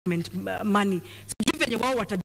money. So given wao wata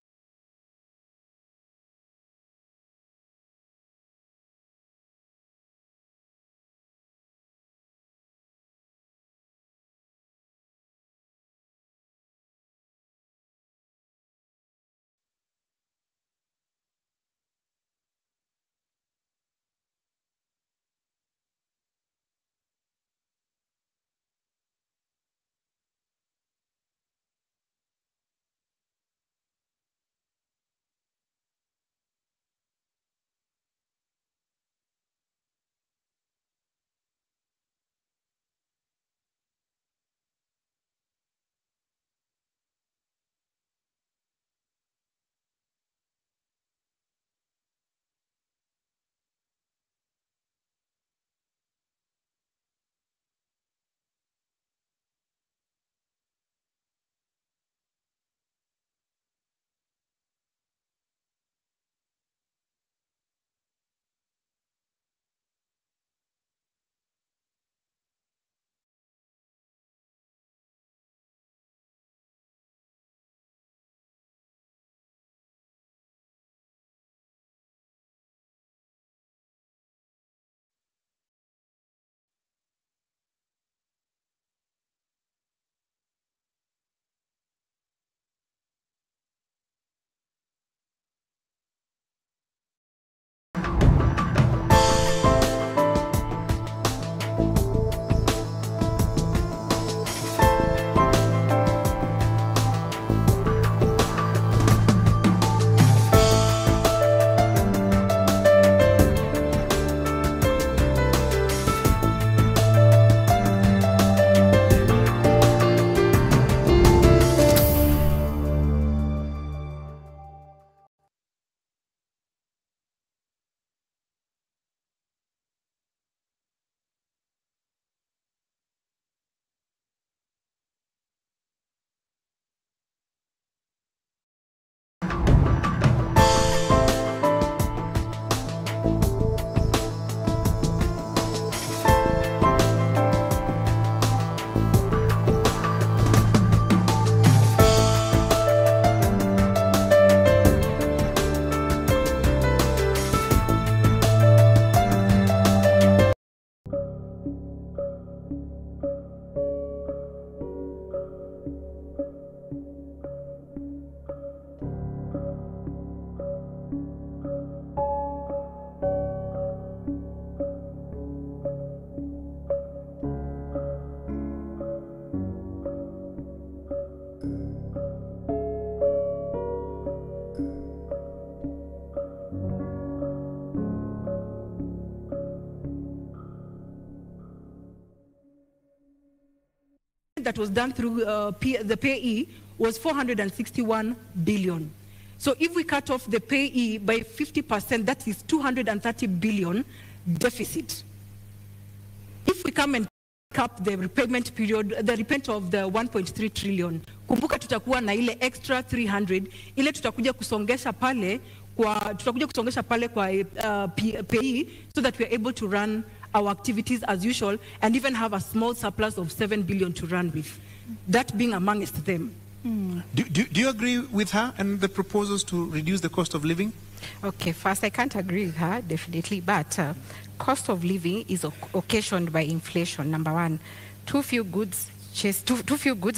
that was done through the payee was 461 billion. So if we cut off the payee by 50%, that is 230 billion deficit. If we come and cap the repayment period, the repayment of the 1.3 trillion, kumbuka tutakuwa na ile extra 300, ile tutakuja kusongesha pale kwa payee, so that we are able to run our activities as usual and even have a small surplus of 7 billion to run with, that being amongst them. Do you agree with her and the proposals to reduce the cost of living? Okay, first, I can't agree with her, definitely, but cost of living is occasioned by inflation, number one. Too few goods,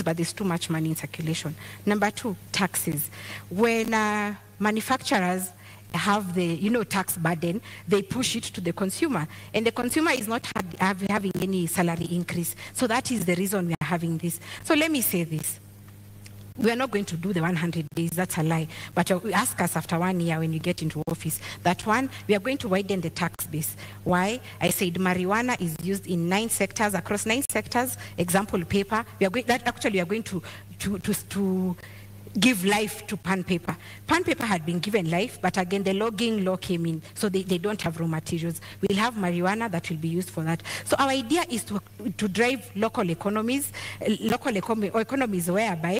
but there's too much money in circulation. Number two, taxes. When manufacturers have the tax burden, they push it to the consumer, and the consumer is not having any salary increase. So that is the reason we are having this. So let me say this. We are not going to do the 100 days, that's a lie. But you ask us after 1 year when you get into office, that one, we are going to widen the tax base. Why? I said marijuana is used in 9 sectors, across 9 sectors. Example, paper. We are going to give life to pan paper. Pan paper had been given life, but again, the logging law came in, so they don't have raw materials. We'll have marijuana that will be used for that. So our idea is to drive local economies, economies whereby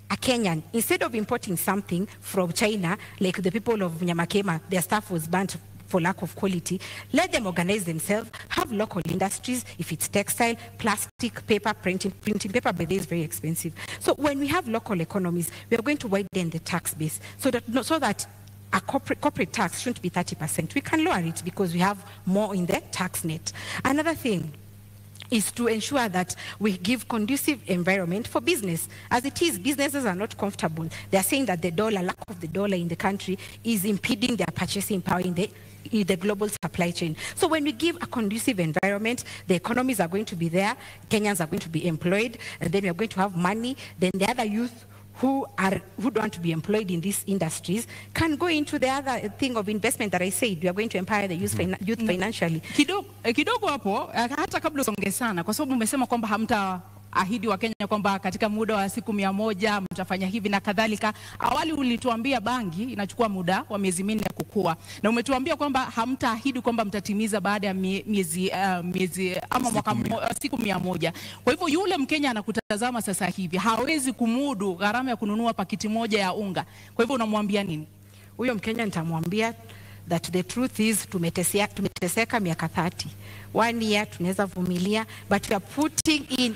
a Kenyan, instead of importing something from China, like the people of Nyamakema, their stuff was burnt for lack of quality. Let them organize themselves, have local industries, if it's textile, plastic, paper, printing paper, but is very expensive. So when we have local economies, we are going to widen the tax base so that a corporate tax shouldn't be 30%. We can lower it because we have more in the tax net. Another thing is to ensure that we give conducive environment for business. As it is, businesses are not comfortable. They are saying that the lack of the dollar in the country is impeding their purchasing power in the global supply chain. So when we give a conducive environment, the economies are going to be there, Kenyans are going to be employed, and then we are going to have money, then the other youth who want to be employed in these industries can go into the other thing of investment that I said. We are going to empower the youth financially. Kidogo hapo, hata kabla usonge sana, kwa sababu umesema kwamba hamtaahidi wa Kenya kwamba katika muda wa siku 100 mtafanya hivi na kadhalika. Awali ulituambia bangi inachukua muda wa miezi 4 kukua, na umetuambia kwamba hamtaahidi kwamba mtatimiza baada ya miezi ama siku 100. Kwa hivyo yule Mkenya anakutazama sasa hivi hawezi kumudu gharama ya kununua pakiti moja ya unga. Kwa hivyo unamwambia nini? Huyo Mkenya nitamwambia that the truth is tumeteseka miaka 30. 1 year tunaweza vumilia, but we are putting in,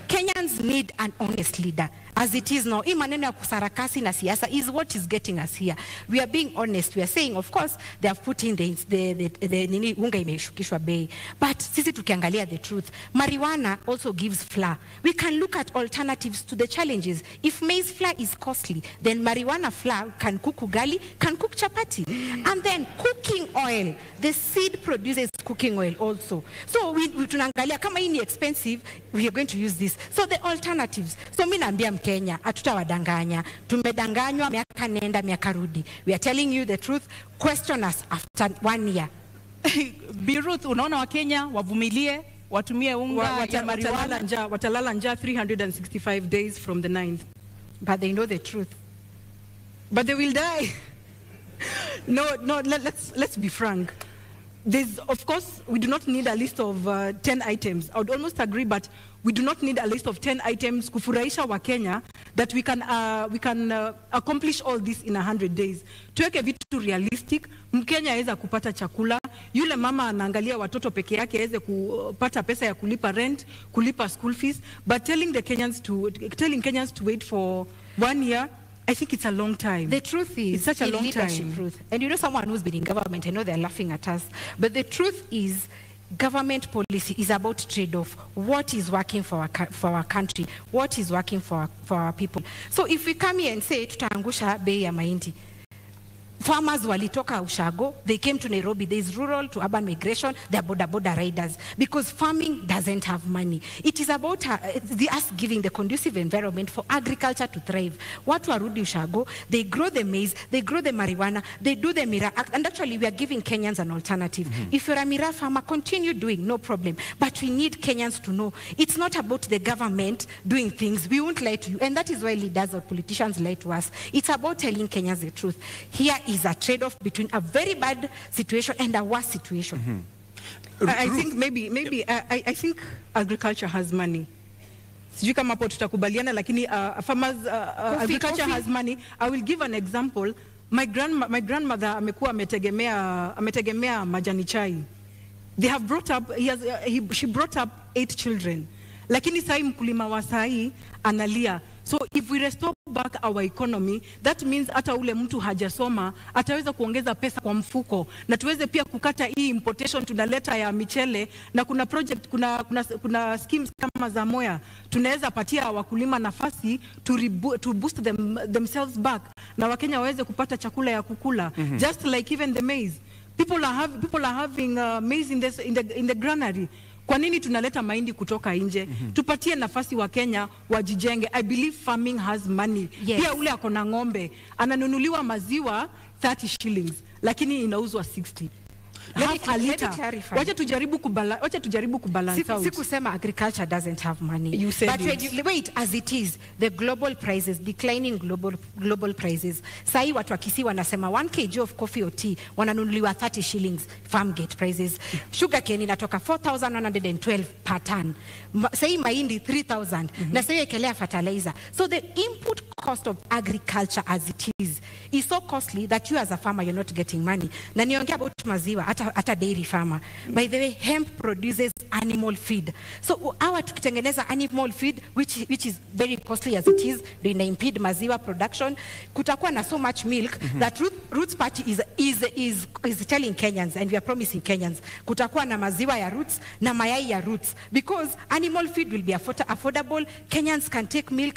Kenyans need an honest leader. As it is now, hii maneno ya kusarakasi na siasa is what is getting us here. We are being honest. We are saying, of course, they have put in the unga imeshukishwa bei. But sisi tukiangalia the truth, marijuana also gives flour. We can look at alternatives to the challenges. If maize flour is costly, then marijuana flour can cook ugali, can cook chapati. And then cooking oil, the seed produces cooking oil also. So we tunaangalia kama hii ni expensive, we are going to use this. So the alternatives. So mimi naambia Kenya, hatutawadanganya. Tumedanganywa miaka nenda miaka rudi. We are telling you the truth. Question us after 1 year. Biruth, unaona wa Kenya wavumilie, watumie unga ya marijuana, watalala njaa 365 days from the 9th. But they know the truth. But they will die. No, let's be frank. Of course, we do not need a list of 10 items. I would almost agree, but we do not need a list of 10 items kufurahisha wa Kenya that we can accomplish all this in 100 days. Tuweke vitu realistic. Mkenya aweza kupata chakula. Yule mama anaangalia watoto peke yake aweze kupata pesa ya kulipa rent, kulipa school fees. But telling Kenyans to wait for 1 year, I think it's a long time. The truth is, it's such a long time. Truth. And someone who's been in government, I know they're laughing at us, but the truth is, government policy is about trade-off. What is working for our country? What is working for our people? So if we come here and say, tutaangusha bei ya mahindi, farmers walitoka Ushago, they came to Nairobi. There is rural to urban migration. They are border riders because farming doesn't have money. It is about us giving the conducive environment for agriculture to thrive. Watu warudi Ushago, they grow the maize, they grow the marijuana, they do the miraa. And actually, we are giving Kenyans an alternative. If you're a miraa farmer, continue doing, no problem. But we need Kenyans to know it's not about the government doing things. We won't lie to you. And that is why leaders or politicians lie to us. It's about telling Kenyans the truth. Here is a trade-off between a very bad situation and a worse situation. I think maybe I think agriculture has money. Sijui kama hapo tutakubaliana, lakini agriculture has money. I will give an example. My grandmother amekuwa ametegemea majani chai. They have brought up she brought up 8 children. Lakini sai mkulima wa sai analia. So if we restore back our economy, that means hata ule mtu hajasoma ataweza kuongeza pesa kwa mfuko, na tuweze pia kukata hii importation tunaleta ya michele, na kuna project kuna schemes kama za Moya tunaweza patia wakulima nafasi to boost themselves back, na Wakenya waweze kupata chakula ya kukula. Just like even the maize, people are having maize in the granary. Kwa nini tunaleta mahindi kutoka nje? Tupatie nafasi wa Kenya wajijenge. I believe farming has money. Yes. Pia ule akona ng'ombe ananunuliwa maziwa 30 shillings lakini inauzwa 60. Wacha tujaribu kubalance out. Sikusema agriculture doesn't have money. You said but wait, as it is, the global prices, declining global prices. Sai watu wakisi wanasema 1 kg of coffee or tea wananunuliwa 30 shillings farm gate prices. Sugar cane inatoka 4,112 per ton. Sai mahindi 3,000. Na sai ekelea fertilizer. So the input cost cost of agriculture as it is so costly that you as a farmer, you're not getting money. Na niongea about maziwa, hata dairy farmer. By the way, hemp produces animal feed. So our tukitengeneza animal feed, which is very costly as it is, they impede maziwa production. Kutakuwa na so much milk that Roots Party is telling Kenyans, and we are promising Kenyans, kutakuwa na maziwa ya Roots na mayai ya Roots, because animal feed will be affordable. Kenyans can take milk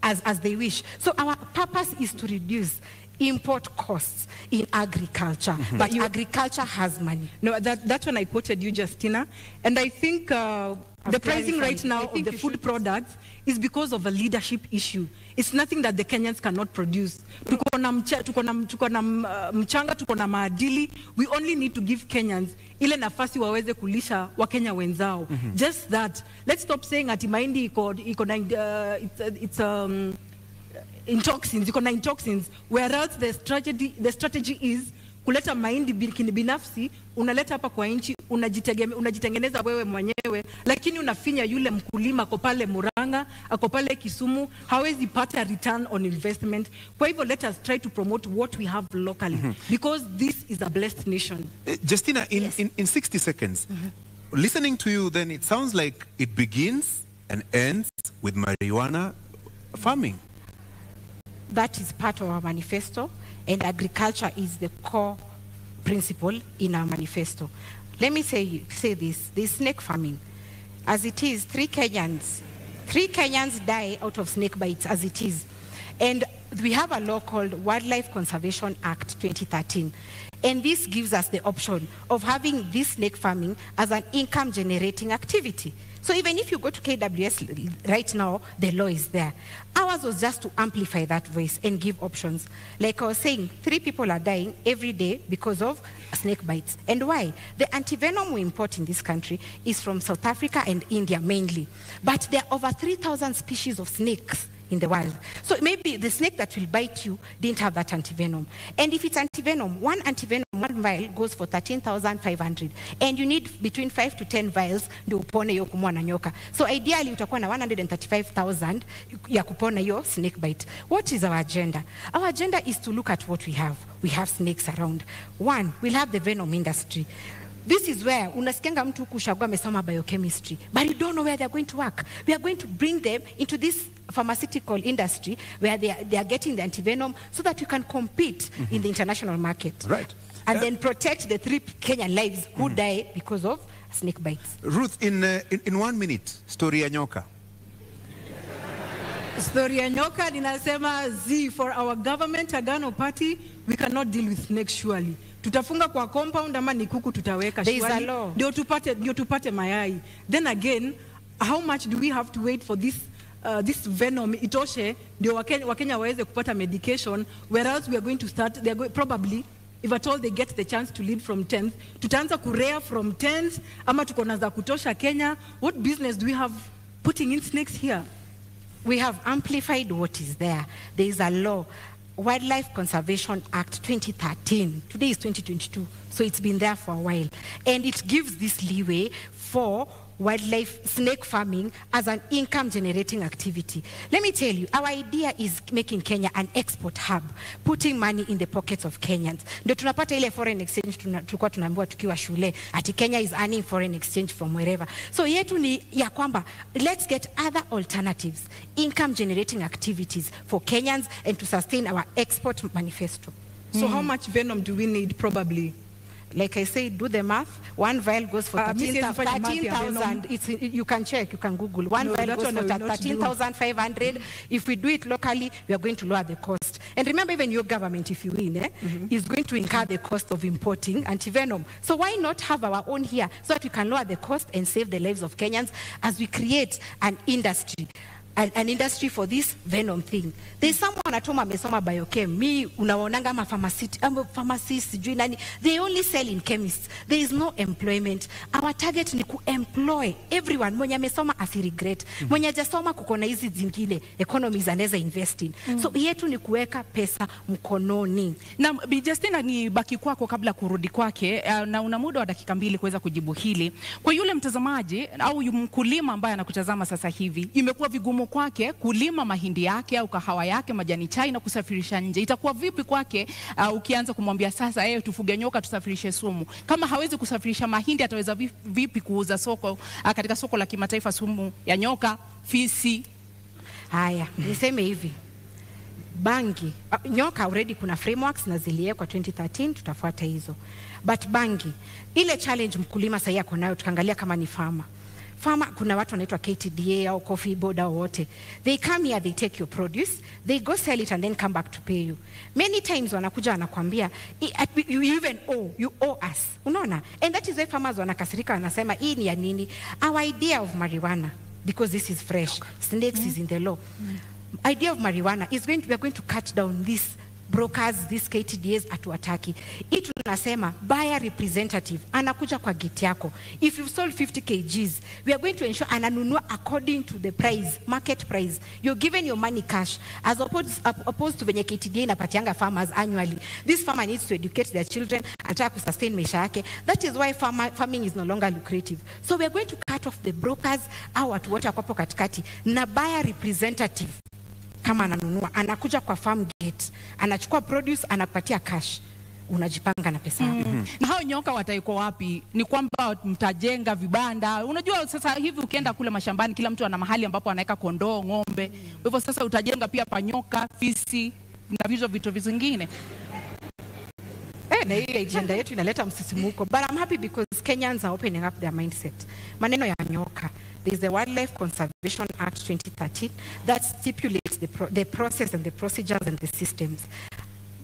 as they wish. So our purpose is to reduce import costs in agriculture, but agriculture has money. No, that's when I quoted you, Justina, and I think the pricing right now of the food products is because of a leadership issue. It's nothing that the Kenyans cannot produce. Tuko na mchanga, tuko na maadili. We only need to give Kenyans ile nafasi waweze kulisha Wakenya wenzao. Just that. Let's stop saying ati mahindi it's in toxins, whereas the strategy is kuleta mahindi binafsi, unaleta hapa kwa nchi, unajitengeneza wewe mwenyewe, lakini unafinya yule mkulima ako pale Murang'a, ako pale Kisumu, hawezi pata return on investment. Kwa hivyo let us try to promote what we have locally, because this is a blessed nation. Justina, in 60 seconds, listening to you, then it sounds like it begins and ends with marijuana farming. That is part of our manifesto, and agriculture is the core principle in our manifesto. Let me say this snake farming. As it is, 3 Kenyans die out of snake bites as it is. And we have a law called Wildlife Conservation Act 2013. And this gives us the option of having this snake farming as an income generating activity. So even if you go to KWS right now, the law is there. Ours was just to amplify that voice and give options. Like I was saying, 3 people are dying every day because of snake bites. And why? The antivenom we import in this country is from South Africa and India mainly. But there are over 3,000 species of snakes in the world. So maybe the snake that will bite you didn't have that antivenom. And if it's antivenom, one vial goes for 13,500. And you need between 5 to 10 vials ndio upone hiyo kumwa na nyoka. So ideally utakuwa na 135,000 ya kupona hiyo snake bite. What is our agenda? Our agenda is to look at what we have. We have snakes around. One, we'll have the venom industry. This is where unasikianga mtu kushagua amesoma biochemistry, but you don't know where they're going to work. We are going to bring them into this pharmaceutical industry where they are getting the antivenom so that you can compete in the international market. Right. And then protect the 3 Kenyan lives who die because of snake bites. Ruth, in 1 minute, story ya nyoka. Story ya nyoka ninasema for our government Agano Party, we cannot deal with snakes surely. Tutafunga kwa compound ama ni kuku tutaweka surely. Ndio tupate mayai. Then again, how much do we have to wait for this venom itoshe ndio Wakenya waweze kupata medication, whereas we are going to start, probably, if at all they get the chance to lead from 10th, tutaanza kurea from 10th, ama tuko na za kutosha Kenya. What business do we have putting in snakes here? We have amplified what is there. There is a law, Wildlife Conservation Act 2013. Today is 2022, so it's been there for a while. And it gives this leeway for wildlife snake farming as an income generating activity. Let me tell you, our idea is making Kenya an export hub, putting money in the pockets of Kenyans. Ndio tunapata ile foreign exchange tulikuwa tunaambiwa tukiwa shule, ati Kenya is earning foreign exchange from wherever. So yetu ni ya kwamba, let's get other alternatives, income generating activities for Kenyans and to sustain our export manifesto. So how much venom do we need probably? Like I said, do the math. 1 vial goes for 13,000. You can check, you can Google. 1 vial goes for 13,500. If we do it locally, we are going to lower the cost. And remember, even your government, if you win, is going to incur the cost of importing antivenom. So why not have our own here so that we can lower the cost and save the lives of Kenyans as we create an industry? An industry for this venom thing. There's someone at home amesoma biochem. Me unaonanga ma pharmacists sijui nani. They only sell in chemists. There is no employment. Our target ni kuemploy everyone. Mwenye amesoma asiregret. Mwenye hajasoma kuko na hizi zingine economies anaweza invest in. So yetu ni kuweka pesa mkononi. Na Bi Justina, ni baki kwako kabla kurudi kwake, na una muda wa dakika 2 kuweza kujibu hili. Kwa yule mtazamaji au mkulima ambaye anakutazama sasa hivi, imekuwa vigumu kwake kulima mahindi yake au kahawa yake, majani chai na kusafirisha nje. Itakuwa vipi kwake ukianza kumwambia sasa tufuge nyoka tusafirishe sumu? Kama hawezi kusafirisha mahindi, ataweza vipi kuuza katika soko la kimataifa sumu ya nyoka, fisi? Haya, niseme hivi. Bangi, nyoka already kuna frameworks na ziliwekwa 2013, tutafuata hizo. But bangi, ile challenge mkulima sasa yako nayo, tukaangalia kama ni farmer, kuna watu wanaitwa KTDA au Coffee Board au wote. They come here, they take your produce, they go sell it and then come back to pay you. Many times wanakuja wanakuambia you owe us. Unaona? And that is why farmers wanakasirika, wanasema hii ni ya nini? Our idea of marijuana, because this is fresh, snakes is in the law. Idea of marijuana is we are going to cut down these brokers, these KTDAs atuataki. Hii tunasema buyer representative anakuja kwa gate yako. If you've sold 50 kgs, we are going to ensure ananunua according to the price, market price. You're given your money cash, as opposed to venye KTDA inapatianga farmers annually. This farmer needs to educate their children, anataka kusustain maisha yake. That is why farming is no longer lucrative. So we are going to cut off the brokers au watu wote wapo katikati, na buyer representative kama ananunua, anakuja kwa farm gate, anachukua produce, anapatia cash, unajipanga na pesa yako. Na hao nyoka wataiko wapi? Ni kwamba mtajenga vibanda? Unajua sasa hivi ukienda kule mashambani, kila mtu ana mahali ambapo anaweka kondoo, ng'ombe. Kwa hivyo sasa utajenga pia panyoka, fisi na vitu vingine. Na hii agenda yetu inaleta msisimuko. But I'm happy because Kenyans are opening up their mindset. Maneno ya nyoka. There's the Wildlife Conservation Act 2013 that stipulates the process and the procedures and the systems.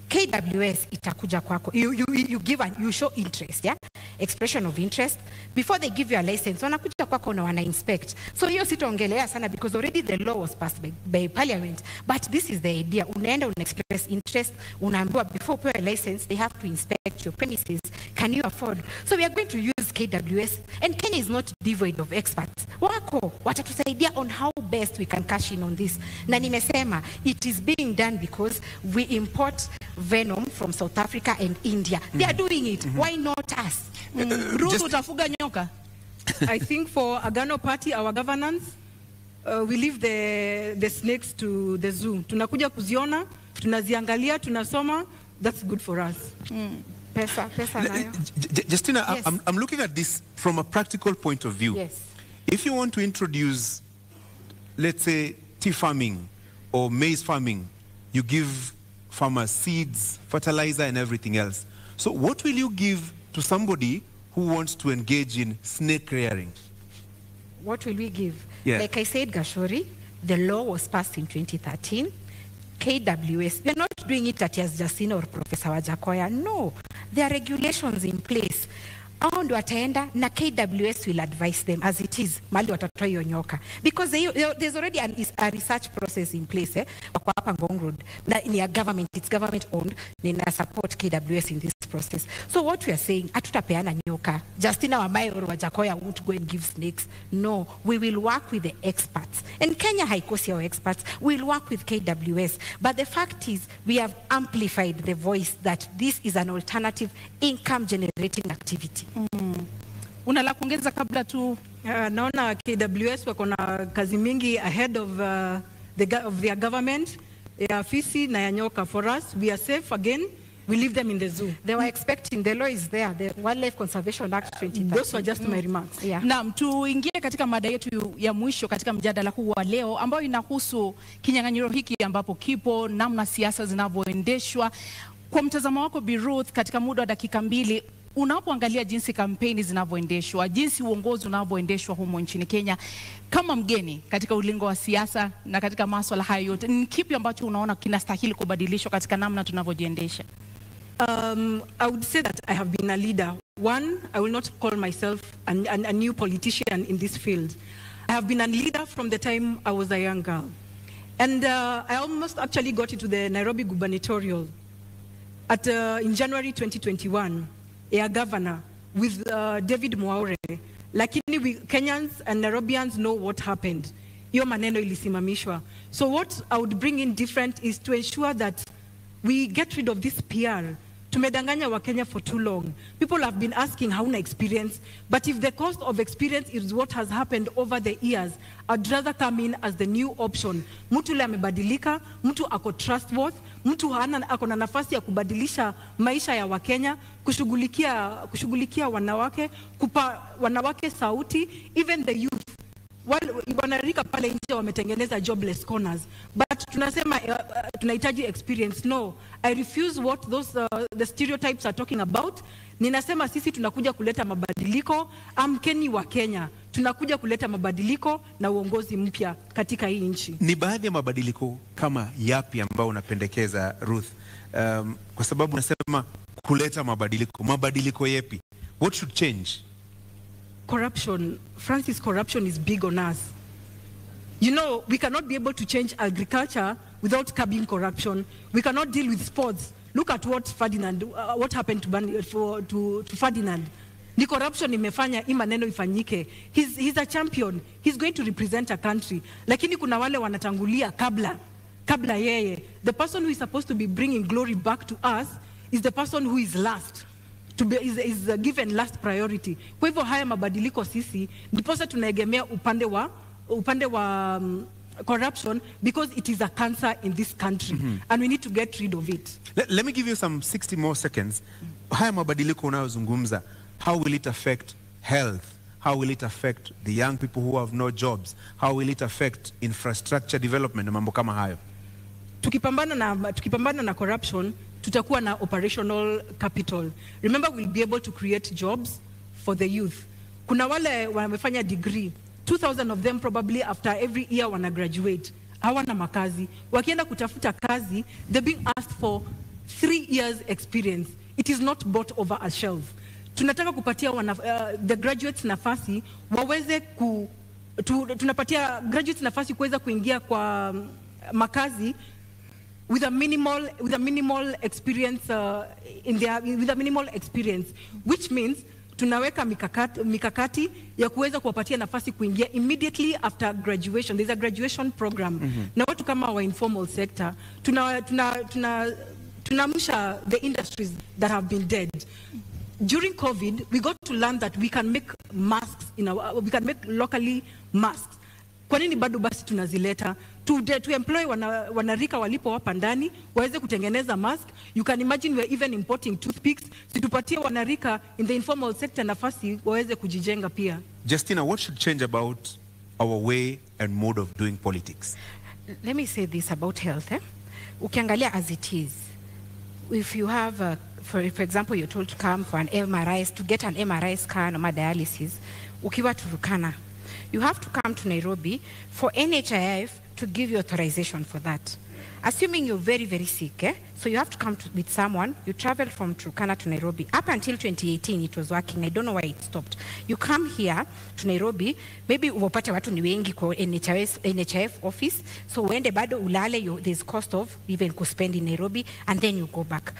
KWS itakuja kwako. You show interest, yeah? Expression of interest. Before they give you a license, wanakuja kwako na wana inspect. So hiyo sitaongelea sana because already the law was passed by parliament. But this is the idea. Unaenda express interest, unaambiwa before upewe a license, they have to inspect your premises. Can you afford? So we are going to use KWS, and Kenya is not devoid of experts. Wako watatusaidia on how best we can cash in on this. Na nimesema it is being done because we import venom from South Africa and India. They are doing it. Why not us? Ruth, utafuga nyoka? I think for Agano Party, our governance, we leave the snakes to the zoo. Tunakuja kuziona, tunaziangalia, tunasoma. That's good for us. Pesa nayo. Justina, Yes. I'm looking at this from a practical point of view. Yes. If you want to introduce, let's say, tea farming or maize farming, you give farmers seeds, fertilizer, and everything else. So what will you give to somebody who wants to engage in snake rearing? What will we give? Yeah. Like I said, Gashori, the law was passed in 2013. KWS, we are not doing it at as Justina or Professor Wajakoya. No, there are regulations in place. Hao ndio wataenda na KWS will advise them as it is mali watatoa hiyo nyoka, because there's already a research process in place wako hapa Ngong Road na ni a government, it's government owned, nina support KWS in this process. So what we are saying, hatutapeana nyoka. Justina Wamae or Wajakoya won't go and give snakes. No, we will work with the experts, and Kenya haikosi our experts. We'll work with KWS, but the fact is we have amplified the voice that this is an alternative income generating activity. Una la kuongeza kabla tu? Naona KWS wako na kazi mingi ahead of their government. Ya fisi na ya nyoka. For us, we are safe again. We leave them in the zoo. They were expecting, the law is there, the Wildlife Conservation Act 2013. Those were just my remarks. Yeah. Naam, tuingie katika mada yetu ya mwisho katika mjadala huu wa leo, ambayo inahusu kinyang'anyiro hiki ambapo kipo, namna siasa zinavyoendeshwa. Kwa mtazamo wako Bi Ruth, katika muda wa dakika 2, unapoangalia jinsi kampeni zinavyoendeshwa, jinsi uongozi unavyoendeshwa humo nchini Kenya, kama mgeni katika ulingo wa siasa na katika masuala hayo yote, ni kipi ambacho unaona kinastahili kubadilishwa katika namna tunavyojiendesha? I would say that I have been a leader. One, I will not call myself a new politician in this field. I have been a leader from the time I was a young girl. And I almost actually got into the Nairobi gubernatorial in January 2021, a governor with David Mwaure. Lakini we Kenyans and Nairobians know what happened. Hiyo maneno ilisimamishwa. So what I would bring in different is to ensure that we get rid of this PR. tumedanganya wa Kenya for too long. People have been asking hauna experience, but if the cost of experience is what has happened over the years, I'd rather come in as the new option. Mtu le amebadilika, mtu ako trustworthy, mtu ako na nafasi ya kubadilisha maisha ya Wakenya, kushughulikia wanawake, kupa wanawake sauti, even the youth. Wanarika pale nje wametengeneza jobless corners, but tunasema tunahitaji experience. No, I refuse what those the stereotypes are talking about. Ninasema sisi tunakuja kuleta mabadiliko. Amkeni wa Kenya, tunakuja kuleta mabadiliko na uongozi mpya katika hii nchi. Ni baadhi ya mabadiliko kama yapi ambao unapendekeza, Ruth? Kwa sababu unasema kuleta mabadiliko yapi? What should change? Corruption, Francis, corruption is big on us. You know, we cannot be able to change agriculture without curbing corruption. We cannot deal with sports. Look at what happened to Ferdinand. Ni corruption imefanya hii maneno ifanyike. He's a champion. He's going to represent a country. Lakini kuna wale wanatangulia kabla yeye. The person who is supposed to be bringing glory back to us is the person who is last. Is given last priority. Kwa hivyo haya mabadiliko sisi ndiposa tunaegemea upande wa corruption, because it is a cancer in this country, and we need to get rid of it. Let me give you some 60 more seconds. Haya mabadiliko unayozungumza, how will it affect health? How will it affect the young people who have no jobs? How will it affect infrastructure development na mambo kama hayo? Tukipambana na corruption, tutakuwa na operational capital. Remember, we'll be able to create jobs for the youth. Kuna wale wamefanya degree, 2,000 of them probably after every year wana graduate. Hawana makazi. Wakienda kutafuta kazi, they're being asked for 3 years experience. It is not bought over a shelf. Tunataka kupatia the graduates nafasi waweze tunapatia graduates nafasi kuweza kuingia kwa makazi with a minimal experience with a minimal experience, which means tunaweka mikakati ya kuweza kuwapatia nafasi kuingia immediately after graduation. There's a graduation program. Na watu kama wa informal sector tunamsha the industries that have been dead. During COVID, we got to learn that we can make masks we can make locally masks. Kwa nini bado basi tunazileta? To employ wanarika walipo hapa ndani waweze kutengeneza mask. You can imagine we're even importing toothpicks. Situpatie wanarika in the informal sector nafasi waweze kujijenga pia. Justina, what should change about our way and mode of doing politics? Let me say this about health. Ukiangalia as it is, if you have for example, you're told to come for an MRI, to get an MRI scan or dialysis, ukiwa Turkana, you have to come to Nairobi for NHIF to give you authorization for that. Assuming you're very, very sick, so you have to come with someone. You travel from Turkana to Nairobi. Up until 2018, it was working. I don't know why it stopped. You come here to Nairobi, maybe upate watu ni wengi kwa NHIF office, so uende bado ulale, there's cost of even kuspend in Nairobi, and then you go back.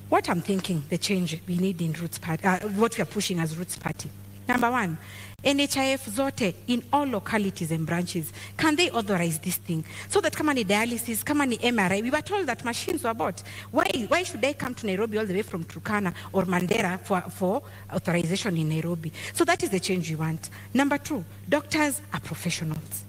What I'm thinking, the change we need in Roots Party, what we are pushing as Roots Party. Number one, NHIF zote in all localities and branches, can they authorize this thing? So that kama ni dialysis, kama ni MRI, we were told that machines were bought. Why should they come to Nairobi all the way from Turkana or Mandera for authorization in Nairobi? So that is the change we want. Number two, doctors are professionals.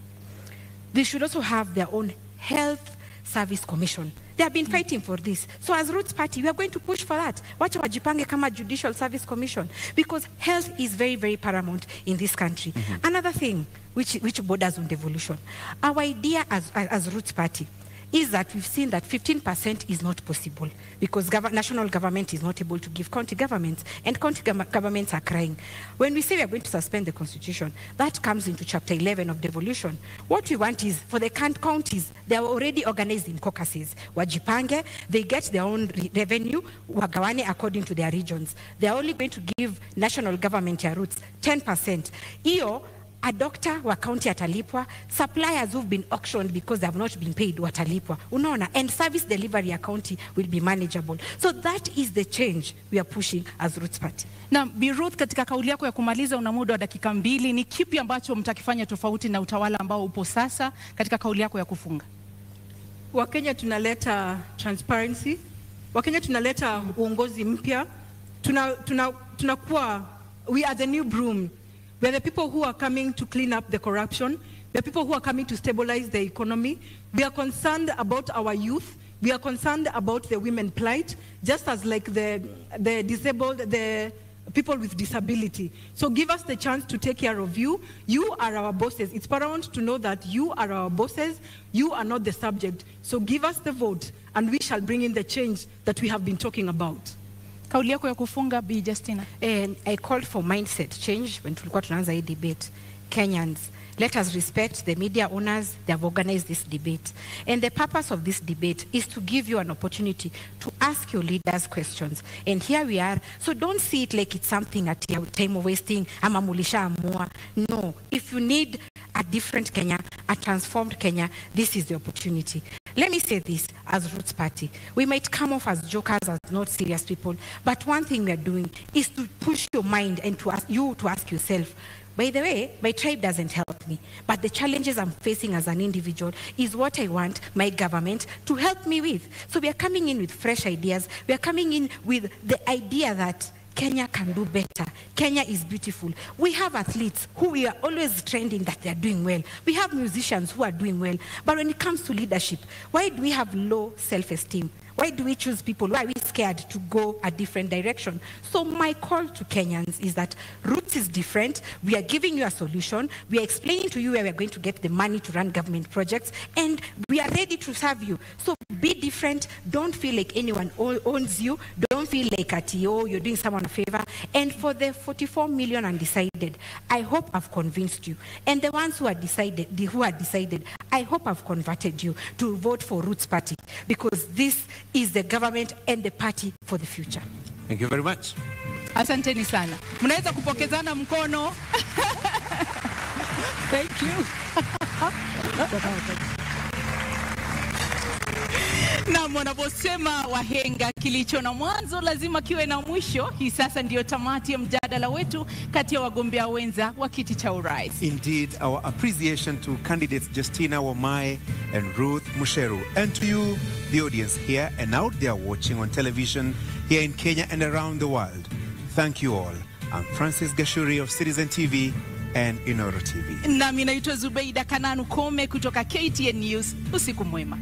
They should also have their own health service commission. They have been fighting for this. So as Roots Party, we are going to push for that. Wacha wajipange kama Judicial Service Commission, because health is very, very paramount in this country. Another thing which borders on devolution. Our idea as Roots Party is that we've seen that 15% is not possible because national government is not able to give county governments, and county governments are crying. When we say we are going to suspend the constitution, that comes into chapter 11 of devolution. What we want is for the counties, they are already organized in caucuses. Wajipange, they get their own revenue, wagawane according to their regions. They are only going to give national government ya Roots 10%. Iyo, a doctor wa county atalipwa, suppliers who've been auctioned because they have not been paid watalipwa. Unaona, and service delivery ya county will be manageable. So that is the change we are pushing as Roots Party. Na Bi Ruth, katika kauli yako ya kumaliza una muda wa dakika 2, ni kipi ambacho mtakifanya tofauti na utawala ambao upo sasa katika kauli yako ya kufunga? Wakenya tunaleta transparency, Wakenya tunaleta uongozi mpya. We are the new broom. We are the people who are coming to clean up the corruption. We are people who are coming to stabilize the economy. We are concerned about our youth. We are concerned about the women plight, just as like the disabled, the people with disability. So give us the chance to take care of you. You are our bosses. It's paramount to know that you are our bosses. You are not the subject. So give us the vote, and we shall bring in the change that we have been talking about. Kauli yako ya kufunga, Bi Justina. And I called for mindset change when tulikuwa tunaanza hii debate. Kenyans, let us respect the media owners. They have organized this debate. And the purpose of this debate is to give you an opportunity to ask your leaders questions. And here we are. So don't see it like it's something at your time of wasting. Ama mulisha amua. No. If you need a different Kenya, a transformed Kenya, this is the opportunity. Let me say this as Roots Party. We might come off as jokers, as not serious people, but one thing we are doing is to push your mind and to ask yourself, by the way, my tribe doesn't help me, but the challenges I'm facing as an individual is what I want my government to help me with. So we are coming in with fresh ideas. We are coming in with the idea that Kenya can do better. Kenya is beautiful. We have athletes who we are always trending that they are doing well. We have musicians who are doing well. But when it comes to leadership, why do we have low self-esteem? Why do we choose people? Why are we scared to go a different direction? So my call to Kenyans is that Roots is different. We are giving you a solution. We are explaining to you where we are going to get the money to run government projects. And we are ready to serve you. So be different. Don't feel like anyone owns you. Don't feel like you're doing someone a favor. And for the 44 million undecided, I hope I've convinced you. And the ones who are decided, I hope I've converted you to vote for Roots Party, because this is the government and the party for the future. Thank you very much. Asanteni sana. Mnaweza kupokezana mkono. Thank you. Na wanaposema wahenga, kilicho na mwanzo lazima kiwe na mwisho. Hii sasa ndio tamati ya mjadala wetu kati ya wagombea wenza wa kiti cha urais. Indeed, our appreciation to candidates Justina Wamae and Ruth Musheru, and to you, the audience here and out there watching on television here in Kenya and around the world. Thank you all. I'm Francis Gashuri of Citizen TV and Inoro TV. Nami naitwa Zubeida Kananu Kome kutoka KTN News. Usiku mwema.